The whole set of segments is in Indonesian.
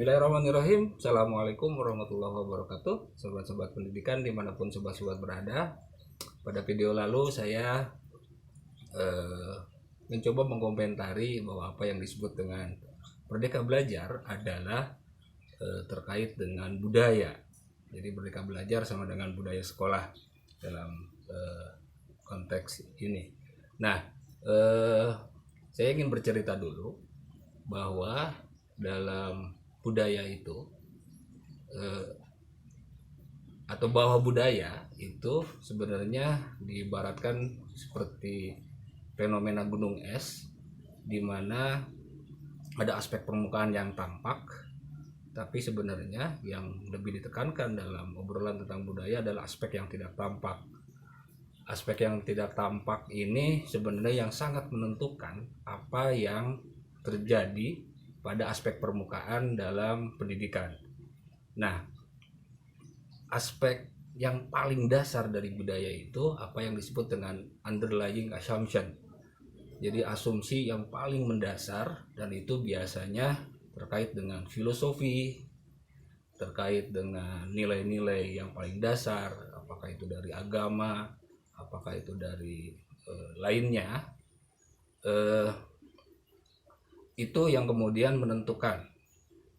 Bismillahirrahmanirrahim. Assalamualaikum warahmatullahi wabarakatuh. Sobat-sobat pendidikan dimanapun sobat-sobat berada. Pada video lalu saya mencoba mengkomentari bahwa apa yang disebut dengan Merdeka Belajar adalah terkait dengan budaya. Jadi Merdeka Belajar sama dengan budaya sekolah dalam konteks ini. Nah, saya ingin bercerita dulu bahwa dalam budaya itu atau bahwa budaya itu sebenarnya diibaratkan seperti fenomena gunung es, di mana ada aspek permukaan yang tampak, tapi sebenarnya yang lebih ditekankan dalam obrolan tentang budaya adalah aspek yang tidak tampak. Aspek yang tidak tampak ini sebenarnya yang sangat menentukan apa yang terjadi pada aspek permukaan dalam pendidikan. Nah, aspek yang paling dasar dari budaya itu apa yang disebut dengan underlying assumption. Jadi asumsi yang paling mendasar, dan itu biasanya terkait dengan filosofi, terkait dengan nilai-nilai yang paling dasar, apakah itu dari agama, apakah itu dari lainnya. Itu yang kemudian menentukan.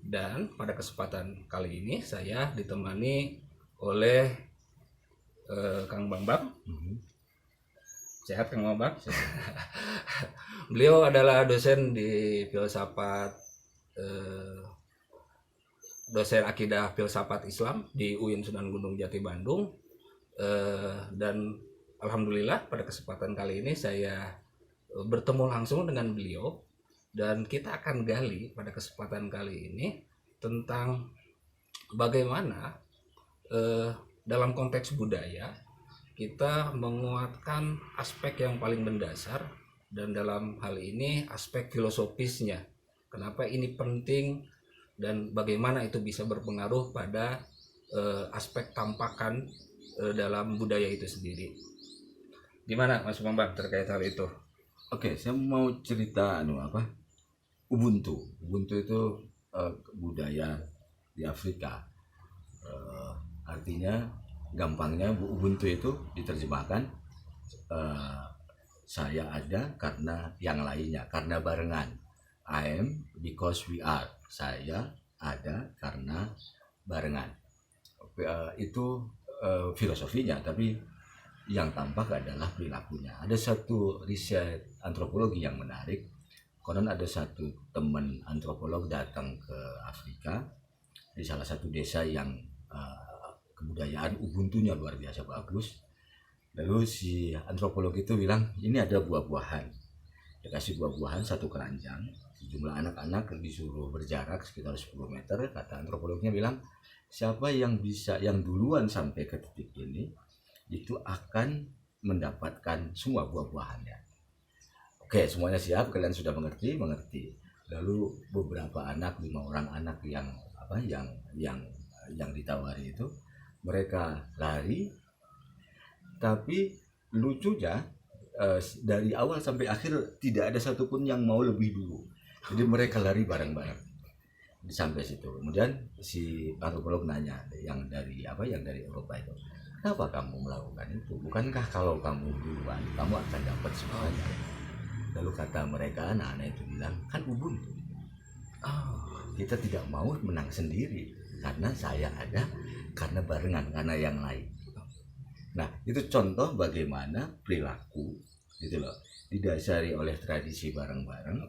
Dan pada kesempatan kali ini saya ditemani oleh Kang Bambang. Sehat Kang Bambang? Beliau adalah dosen di filsafat, dosen akidah filsafat Islam di UIN Sunan Gunung Jati Bandung. Dan alhamdulillah pada kesempatan kali ini saya bertemu langsung dengan beliau. Dan kita akan gali pada kesempatan kali ini tentang bagaimana dalam konteks budaya kita menguatkan aspek yang paling mendasar, dan dalam hal ini aspek filosofisnya. Kenapa ini penting dan bagaimana itu bisa berpengaruh pada aspek tampakan dalam budaya itu sendiri. Gimana Mas Bambang terkait hal itu? Oke, saya mau cerita Ubuntu itu budaya di Afrika. Artinya gampangnya Ubuntu itu diterjemahkan saya ada karena yang lainnya, karena barengan. I am because we are. Saya ada karena barengan. Itu filosofinya, tapi yang tampak adalah perilakunya. Ada satu riset antropologi yang menarik. Konon ada satu teman antropolog datang ke Afrika di salah satu desa yang kebudayaan Ubuntunya luar biasa bagus. Lalu si antropolog itu bilang, ini ada buah-buahan. Dia kasih buah-buahan satu keranjang. Sejumlah anak-anak disuruh berjarak sekitar 10 meter. Kata antropolognya bilang, siapa yang duluan sampai ke titik ini, itu akan mendapatkan semua buah-buahannya. Oke, semuanya siap, kalian sudah mengerti. Lalu beberapa anak, 5 orang anak yang ditawari itu, mereka lari, tapi lucunya dari awal sampai akhir tidak ada satupun yang mau lebih dulu. Jadi mereka lari bareng-bareng sampai situ. Kemudian si antropolog nanya yang dari Eropa itu, kenapa kamu melakukan itu? Bukankah kalau kamu duluan, kamu akan dapat semuanya? Lalu kata mereka, anak-anak itu bilang, kan Ubuntu. Kita tidak mau menang sendiri, karena saya ada, karena barengan, karena yang lain. Nah, itu contoh bagaimana perilaku gitu loh, didasari oleh tradisi bareng-bareng.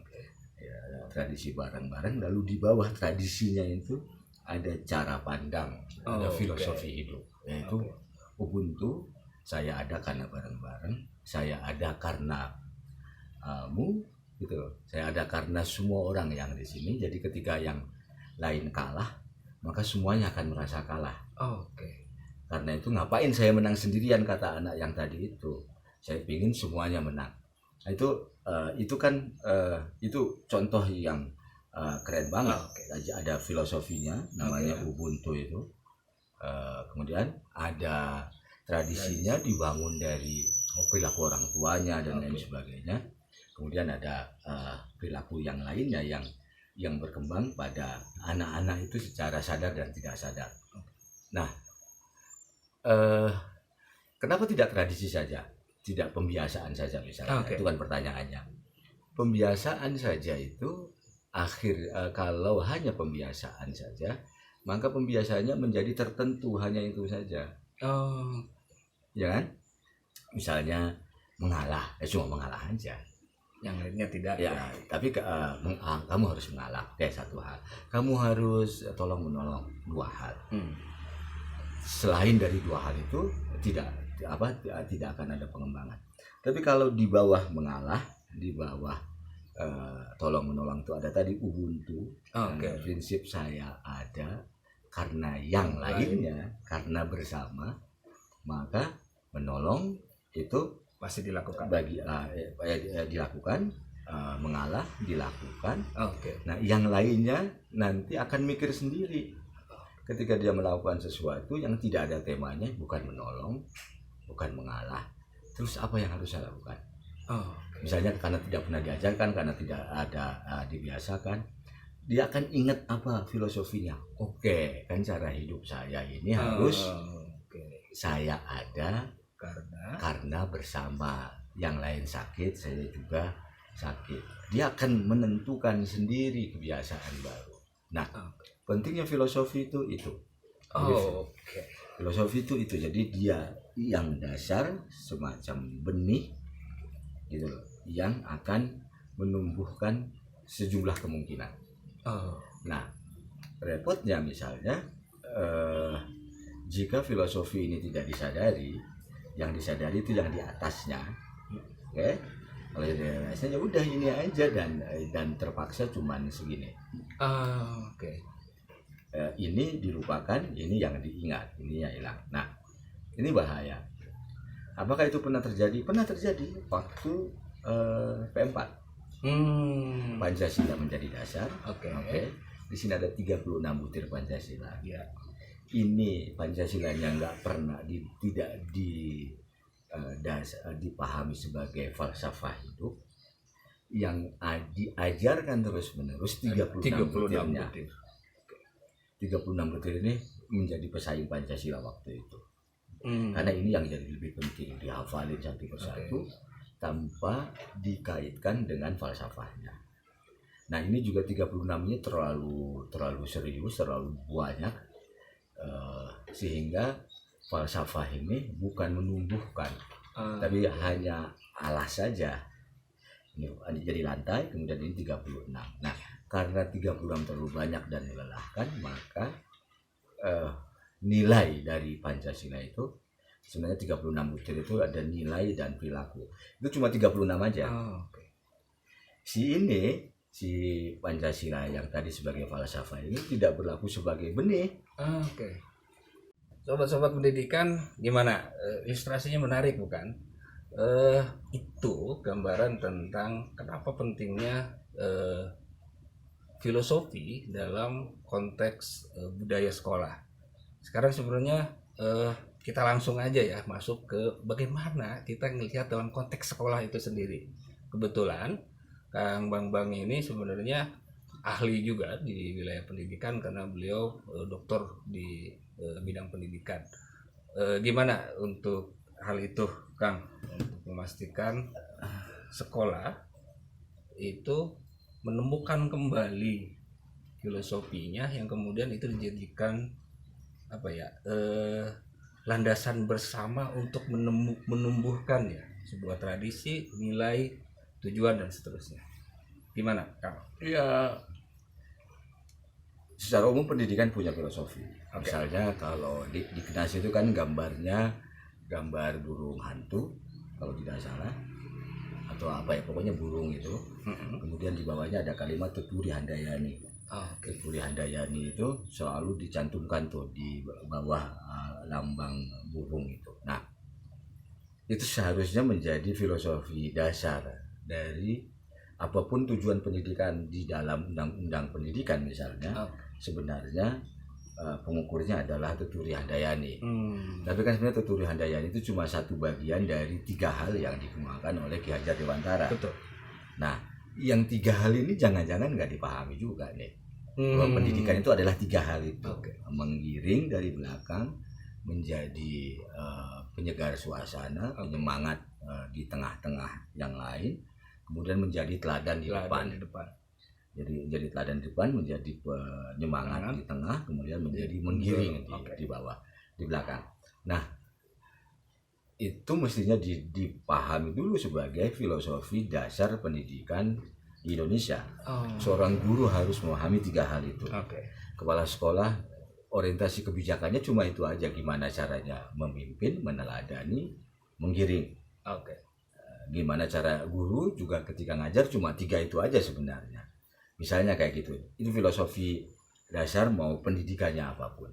Ya, tradisi bareng-bareng, lalu di bawah tradisinya itu ada cara pandang, ada filosofi hidup. Yaitu Ubuntu, saya ada karena bareng-bareng, saya ada karena gitu loh. Saya ada karena semua orang yang di sini. Jadi ketika yang lain kalah, maka semuanya akan merasa kalah. Karena itu ngapain saya menang sendirian, kata anak yang tadi itu. Saya pingin semuanya menang. Nah, itu kan itu contoh yang keren banget. Ada filosofinya namanya Ubuntu itu. Kemudian ada tradisinya dibangun dari perilaku orang tuanya dan lain sebagainya. Kemudian ada perilaku yang lainnya yang yang berkembang pada anak-anak itu secara sadar dan tidak sadar. Nah, kenapa tidak tradisi saja, tidak pembiasaan saja misalnya? Oke. Itu kan pertanyaannya. Pembiasaan saja itu kalau hanya pembiasaan saja, maka pembiasaannya menjadi tertentu, hanya itu saja, Oh, ya kan? Misalnya mengalah, cuma mengalah aja. yang lainnya tidak. Ya, tapi kamu harus mengalah. Kayak satu hal, kamu harus tolong menolong, dua hal. Selain dari dua hal itu tidak akan ada pengembangan. Tapi kalau di bawah mengalah, di bawah tolong menolong itu ada tadi ubuntu. Oke. Prinsip saya ada karena yang lainnya, karena bersama, maka menolong itu Pasti dilakukan. dilakukan, mengalah dilakukan. Oke. Nah, yang lainnya nanti akan mikir sendiri. Ketika dia melakukan sesuatu yang tidak ada temanya, bukan menolong, bukan mengalah, terus apa yang harus saya lakukan? Oh, Misalnya karena tidak pernah diajarkan, karena tidak ada dibiasakan, dia akan ingat apa filosofinya. Oke, kan cara hidup saya ini harus oke. saya ada Karena bersama, yang lain sakit, saya juga sakit. Dia akan menentukan sendiri kebiasaan baru. Nah, pentingnya filosofi itu. Jadi, oke. filosofi itu. Jadi dia yang dasar semacam benih gitu loh, yang akan menumbuhkan sejumlah kemungkinan. Nah, repotnya misalnya jika filosofi ini tidak disadari, yang disadari itu yang di atasnya, oke? Kalau di atasnya ya udah ini aja dan terpaksa cuman segini. Oke. Ini dilupakan, ini yang diingat, ini yang hilang. Nah, ini bahaya. Apakah itu pernah terjadi? Pernah terjadi waktu P4. Pancasila menjadi dasar. Oke. Di sini ada 36 butir Pancasila. Ya. Ini Pancasilanya nggak pernah tidak dipahami sebagai falsafah hidup yang diajarkan terus menerus 36 butirnya. 36 butir ini menjadi pesaing Pancasila waktu itu. Karena ini yang jadi lebih penting, dihafalin satu persatu tanpa dikaitkan dengan falsafahnya. Nah, ini juga 36 ini terlalu serius, terlalu banyak, sehingga falsafah ini bukan menumbuhkan, tapi hanya alas saja. Ini jadi lantai, kemudian ini 36. Nah, karena 36 terlalu banyak dan melelahkan, maka nilai dari Pancasila itu sebenarnya 36 butir itu ada nilai dan perilaku. Itu cuma 36 aja. Si Pancasila yang tadi sebagai falsafah ini tidak berlaku sebagai benih. Oke. Sobat-sobat pendidikan, gimana? Ilustrasinya menarik bukan? Itu gambaran tentang kenapa pentingnya filosofi dalam konteks budaya sekolah. Sekarang sebenarnya kita langsung aja ya masuk ke bagaimana kita melihat dalam konteks sekolah itu sendiri. Kebetulan Kang Bambang ini sebenarnya ahli juga di wilayah pendidikan karena beliau doktor di bidang pendidikan. Gimana untuk hal itu, Kang, untuk memastikan sekolah itu menemukan kembali filosofinya yang kemudian itu dijadikan landasan bersama untuk menumbuhkan ya sebuah tradisi, nilai, tujuan dan seterusnya. Gimana, Kang? Ya, secara umum pendidikan punya filosofi. Misalnya kalau di KNAS itu kan gambar burung hantu kalau tidak salah, atau pokoknya burung itu. Kemudian di bawahnya ada kalimat Tuturi Handayani. Tuturi Handayani itu selalu dicantumkan tuh di bawah lambang burung itu. Nah, itu seharusnya menjadi filosofi dasar dari apapun tujuan pendidikan di dalam undang-undang pendidikan misalnya. Sebenarnya pengukurnya adalah Tuturi Handayani. Tapi kan sebenarnya Tuturi Handayani itu cuma satu bagian dari 3 hal yang dikembangkan oleh Ki Hajar Dewantara. Betul. Nah, yang 3 hal ini jangan-jangan nggak dipahami juga nih. Bahwa pendidikan itu adalah 3 hal itu. Oke. Menggiring dari belakang, menjadi penyegar suasana, penyemangat di tengah-tengah yang lain, kemudian menjadi teladan di depan. Jadi menjadi teladan di depan, menjadi penyemangat di tengah, kemudian menjadi menggiring di bawah, di belakang. Nah, itu mestinya dipahami dulu sebagai filosofi dasar pendidikan di Indonesia. Seorang guru harus memahami 3 hal itu. Kepala sekolah orientasi kebijakannya cuma itu aja, gimana caranya memimpin, meneladani, menggiring. Gimana cara guru juga ketika ngajar cuma 3 itu aja sebenarnya. Misalnya kayak gitu. Itu filosofi dasar mau pendidikannya apapun.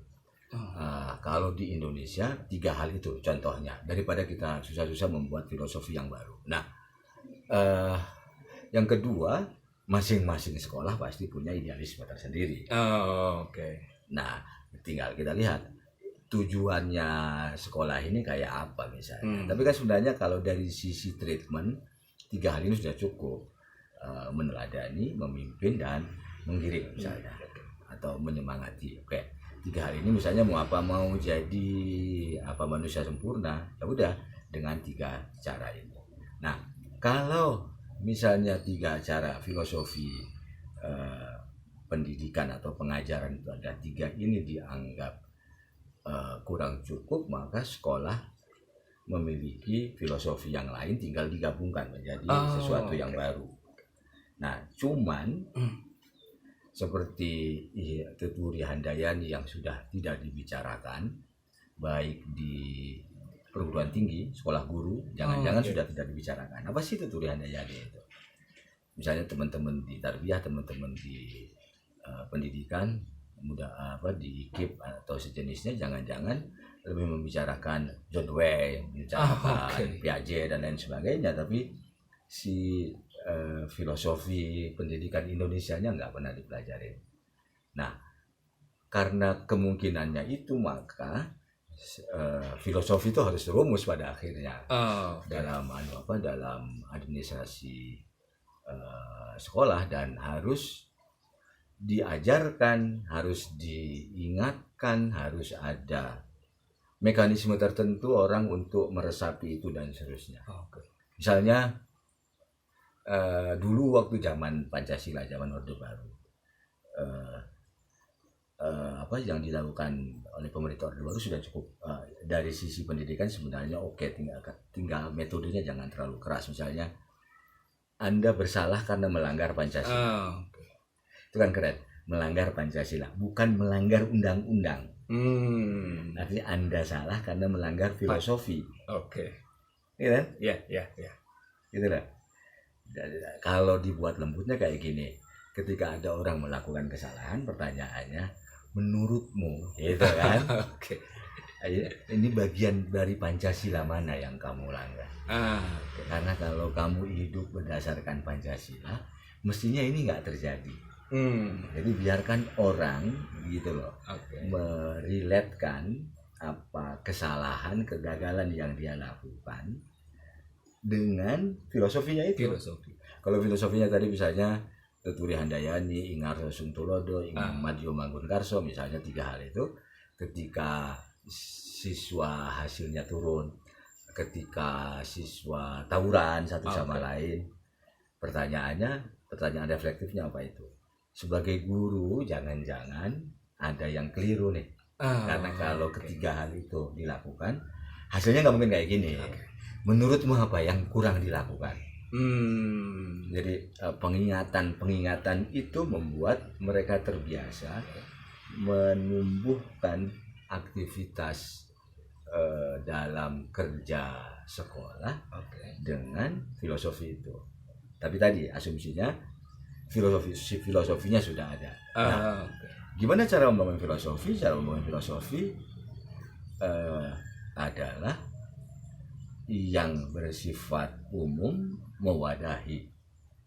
Kalau di Indonesia 3 hal itu contohnya, daripada kita susah-susah membuat filosofi yang baru. Nah, yang kedua, masing-masing sekolah pasti punya idealisme tersendiri. Nah, tinggal kita lihat tujuannya sekolah ini kayak apa misalnya. Tapi kan sebenarnya kalau dari sisi treatment 3 hal ini sudah cukup. Meneladani, memimpin, dan menggiring misalnya, atau menyemangati. 3 hal ini misalnya mau jadi manusia sempurna, ya udah dengan 3 cara ini. Nah, kalau misalnya 3 cara filosofi pendidikan atau pengajaran itu ada 3 ini dianggap kurang cukup, maka sekolah memiliki filosofi yang lain, tinggal digabungkan menjadi sesuatu yang baru. Nah, cuman seperti Tuturi Handayani yang sudah tidak dibicarakan, baik di perguruan tinggi, sekolah guru, jangan-jangan sudah tidak dibicarakan. Apa sih Tuturi Handayani itu? Misalnya teman-teman di tarbiyah, teman-teman di pendidikan, di KIP atau sejenisnya, jangan-jangan lebih membicarakan John Dewey, membicarakan Piaget dan lain sebagainya, tapi si filosofi pendidikan Indonesianya nggak pernah dipelajari. Nah, karena kemungkinannya itu, maka filosofi itu harus rumus pada akhirnya dalam administrasi sekolah, dan harus diajarkan, harus diingatkan, harus ada mekanisme tertentu orang untuk meresapi itu dan seterusnya. Misalnya dulu waktu zaman Pancasila, zaman Orde Baru, apa yang dilakukan oleh pemerintah Orde Baru sudah cukup dari sisi pendidikan sebenarnya tinggal metodenya jangan terlalu keras. Misalnya Anda bersalah karena melanggar Pancasila, itu kan keren, melanggar Pancasila, bukan melanggar undang-undang. Artinya Anda salah karena melanggar filosofi. Iya kan? Iya. Gitu lah. Kalau dibuat lembutnya kayak gini, ketika ada orang melakukan kesalahan, pertanyaannya, menurutmu, gitu kan? Ini bagian dari Pancasila mana yang kamu langgar? Karena kalau kamu hidup berdasarkan Pancasila, mestinya ini nggak terjadi. Jadi biarkan orang gitu loh, meriletkan apa kesalahan, kegagalan yang dia lakukan dengan filosofinya itu. Kalau filosofinya tadi misalnya Tuturi Handayani, Ingarso Sungtulodo, Madio Mangkunkarso, misalnya 3 hal itu, ketika siswa hasilnya turun, ketika siswa tawuran satu sama lain, pertanyaan reflektifnya apa itu? Sebagai guru, jangan-jangan ada yang keliru nih. Karena kalau ketiga hal itu dilakukan, hasilnya nggak mungkin kayak gini. Menurutmu apa yang kurang dilakukan? Jadi pengingatan itu membuat mereka terbiasa menumbuhkan aktivitas dalam kerja sekolah dengan filosofi itu. Tapi tadi asumsinya filosofinya sudah ada. Nah, gimana cara membangun filosofi? Cara membangun filosofi adalah yang bersifat umum, mewadahi.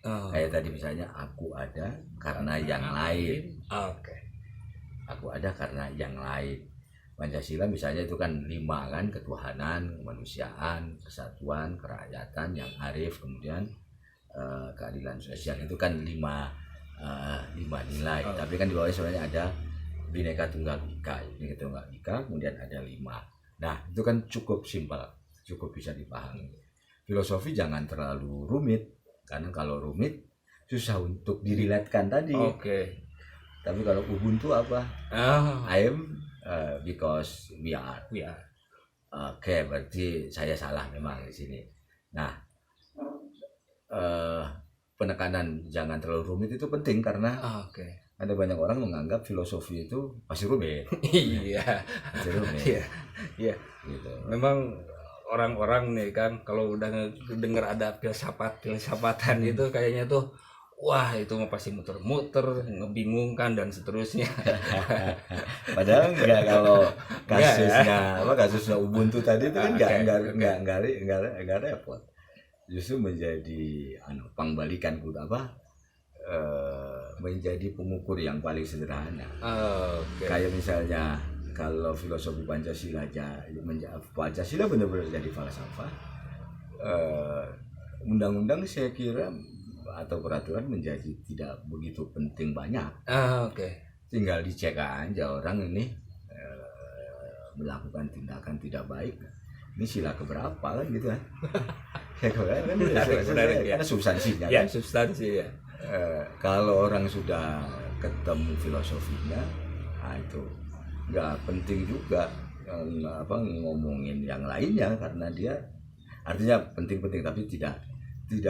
Kayak tadi misalnya, aku ada karena yang lain. Aku ada karena yang lain. Pancasila misalnya itu kan 5 kan, ketuhanan, kemanusiaan, kesatuan, kerakyatan, yang arif, kemudian keadilan sosial itu kan lima nilai, tapi kan di bawahnya sebenarnya ada Bhinneka Tunggal Ika, kemudian ada 5. Nah itu kan cukup simpel, cukup bisa dipahami. Filosofi jangan terlalu rumit, karena kalau rumit susah untuk diriletkan tadi. Tapi kalau Ubuntu apa? I am because we are. Oke, berarti saya salah memang di sini. Nah, penekanan jangan terlalu rumit itu penting karena ada banyak orang menganggap filosofi itu pasti rumit. Iya. Pasti rumit. Iya. Gitu. Memang orang-orang nih kan kalau udah dengar ada filsafatan itu kayaknya tuh wah itu mah pasti muter-muter, ngebingungkan dan seterusnya. Padahal enggak, kalau kasusnya Ubuntu tadi itu kan enggak repot. Justru menjadi pangbalikan menjadi pengukur yang paling sederhana. Kayak misalnya kalau filosofi Pancasila benar-benar jadi falsafah, undang-undang saya kira atau peraturan menjadi tidak begitu penting banyak. Tinggal dicek aja orang ini melakukan tindakan tidak baik, ini sila keberapa kan gitu kan. Karena substansinya kan. Substansi ya. Kalau orang sudah ketemu filosofinya, itu nggak penting juga ngomongin yang lainnya, karena dia artinya penting-penting tapi tidak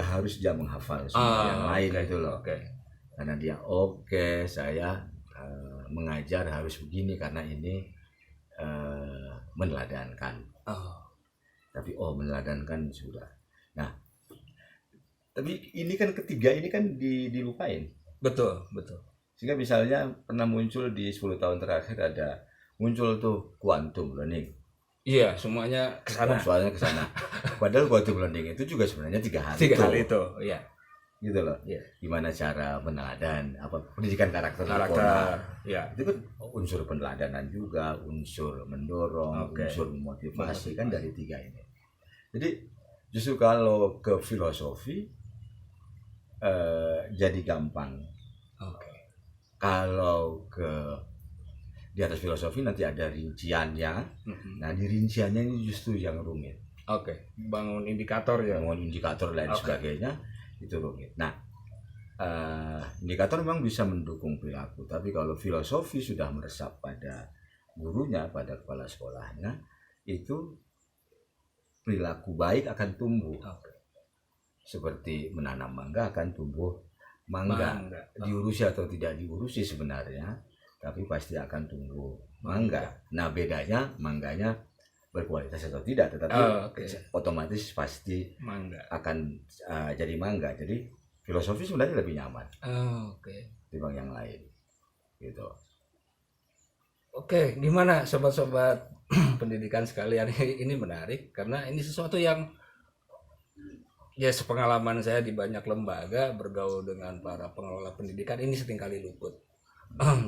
harus dia menghafal semua yang lain itu loh. Karena dia saya mengajar harus begini karena ini meneladankan. Tapi meneladankan sudah. Nah, tapi ini kan ketiga ini kan dilupain. Betul. Sehingga misalnya pernah muncul di 10 tahun terakhir muncul tuh quantum learning. Iya, semuanya ke sana. Padahal quantum learning itu juga sebenarnya 3 hal. 3 hal itu, iya. Gitu loh. Iya. Gimana cara peneladan, pendidikan karakter. Iya. Itu kan unsur peneladanan juga, unsur mendorong, unsur memotivasi kan dari 3 ini. Jadi justru kalau ke filosofi jadi gampang. Kalau di atas filosofi nanti ada rinciannya. Nah di rinciannya ini justru yang rumit. Bangun indikator dan sebagainya itu rumit. Nah indikator memang bisa mendukung perilaku, tapi kalau filosofi sudah meresap pada gurunya, pada kepala sekolahnya, itu perilaku baik akan tumbuh. Seperti menanam mangga akan tumbuh mangga. Diurusi atau tidak diurusi sebenarnya, tapi pasti akan tumbuh mangga. Nah bedanya mangganya berkualitas atau tidak, tetapi otomatis pasti akan jadi mangga. Jadi filosofi sebenarnya lebih nyaman dibanding yang lain gitu. Gimana sobat-sobat pendidikan sekalian, ini menarik karena ini sesuatu yang ya sepengalaman saya di banyak lembaga bergaul dengan para pengelola pendidikan ini seringkali luput.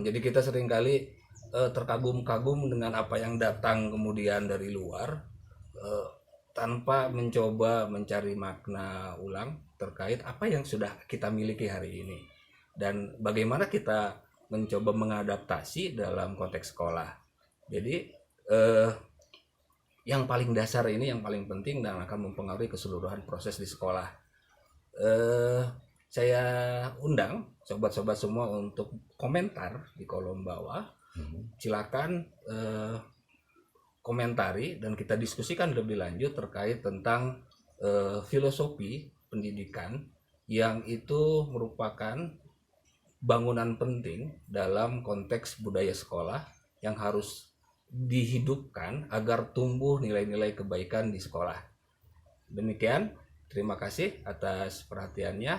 Jadi kita seringkali terkagum-kagum dengan apa yang datang kemudian dari luar tanpa mencoba mencari makna ulang terkait apa yang sudah kita miliki hari ini dan bagaimana kita mencoba mengadaptasi dalam konteks sekolah. Jadi yang paling dasar ini yang paling penting dan akan mempengaruhi keseluruhan proses di sekolah. Saya undang sobat-sobat semua untuk komentar di kolom bawah. Silakan komentari dan kita diskusikan lebih lanjut terkait tentang filosofi pendidikan yang itu merupakan bangunan penting dalam konteks budaya sekolah yang harus dihidupkan agar tumbuh nilai-nilai kebaikan di sekolah. Demikian, terima kasih atas perhatiannya.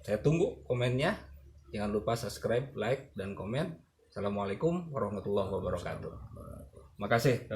Saya tunggu komennya. Jangan lupa subscribe, like, dan komen. Assalamualaikum warahmatullahi wabarakatuh. Makasih.